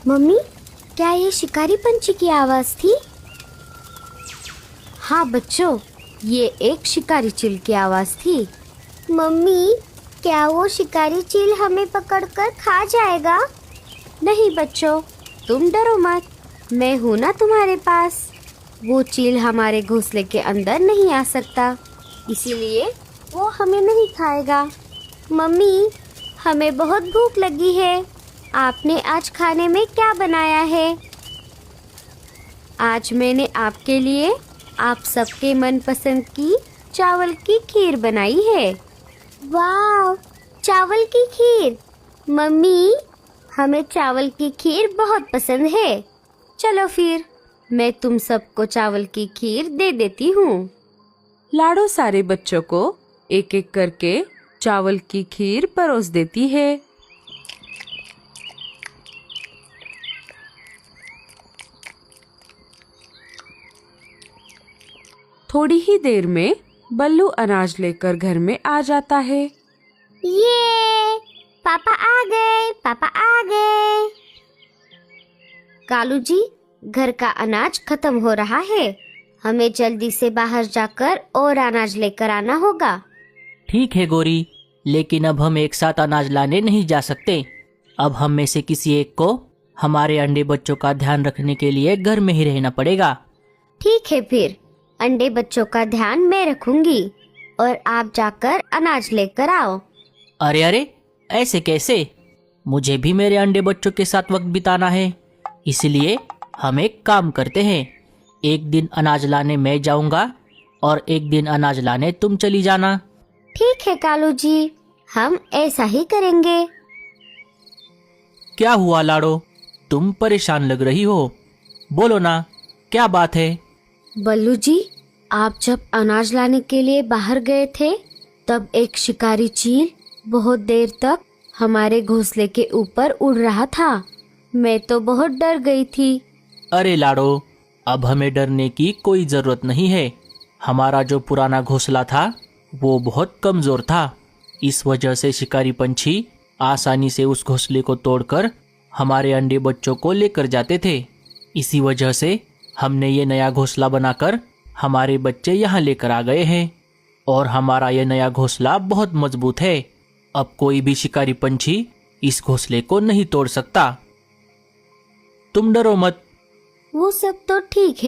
Mummy, क्या ये शिकारी पंछी की आवाज थी? हाँ बच्चों, ये एक शिकारी चील की आवाज थी। मम्मी, क्या वो शिकारी चील हमें पकड़कर खा जाएगा? नहीं बच्चों, तुम डरो मत, मैं हूँ ना तुम्हारे पास। वो चील हमारे घोंसले के अंदर नहीं आ सकता, इसीलिए वो हमें नहीं खाएगा। मम्मी, हमें बहुत भूख लगी है। आपने आज खाने में क्या बनाया है? आज मैंने आपके लिए आप सबके मनपसंद की चावल की खीर बनाई है। वाह, चावल की खीर! मम्मी, हमें चावल की खीर बहुत पसंद है। चलो फिर मैं तुम सबको चावल की खीर दे देती हूँ। लाडो सारे बच्चों को एक एक करके चावल की खीर परोस देती है। थोड़ी ही देर में बल्लू अनाज लेकर घर में आ जाता है। ये पापा आ गए, पापा आ गए। कालू जी, घर का अनाज खत्म हो रहा है, हमें जल्दी से बाहर जाकर और अनाज लेकर आना होगा। ठीक है गोरी, लेकिन अब हम एक साथ अनाज लाने नहीं जा सकते। अब हम में से किसी एक को हमारे अंडे बच्चों का ध्यान रखने के लिए घर में ही रहना पड़ेगा। ठीक है, फिर अंडे बच्चों का ध्यान मैं रखूंगी और आप जाकर अनाज लेकर आओ। अरे अरे, ऐसे कैसे? मुझे भी मेरे अंडे बच्चों के साथ वक्त बिताना है, इसलिए हम एक काम करते हैं। एक दिन अनाज लाने मैं जाऊंगा और एक दिन अनाज लाने तुम चली जाना। ठीक है कालू जी, हम ऐसा ही करेंगे। क्या हुआ लाडो, तुम परेशान लग रही हो? बोलो ना, क्या बात है? बल्लू जी, आप जब अनाज लाने के लिए बाहर गए थे, तब एक शिकारी चील बहुत देर तक हमारे घोंसले के ऊपर उड़ रहा था। मैं तो बहुत डर गई थी। अरे लाडो, अब हमें डरने की कोई जरूरत नहीं है। हमारा जो पुराना घोंसला था वो बहुत कमजोर था, इस वजह से शिकारी पंछी आसानी से उस घोंसले को तोड़कर हमारे अंडे बच्चों को लेकर जाते थे। इसी वजह से हमने ये नया घोंसला बनाकर हमारे बच्चे यहाँ लेकर आ गए हैं और हमारा ये नया घोंसला बहुत मजबूत है। अब कोई भी शिकारी पंछी इस घोंसले को नहीं तोड़ सकता। तुम डरो मत। वो सब तो ठीक है,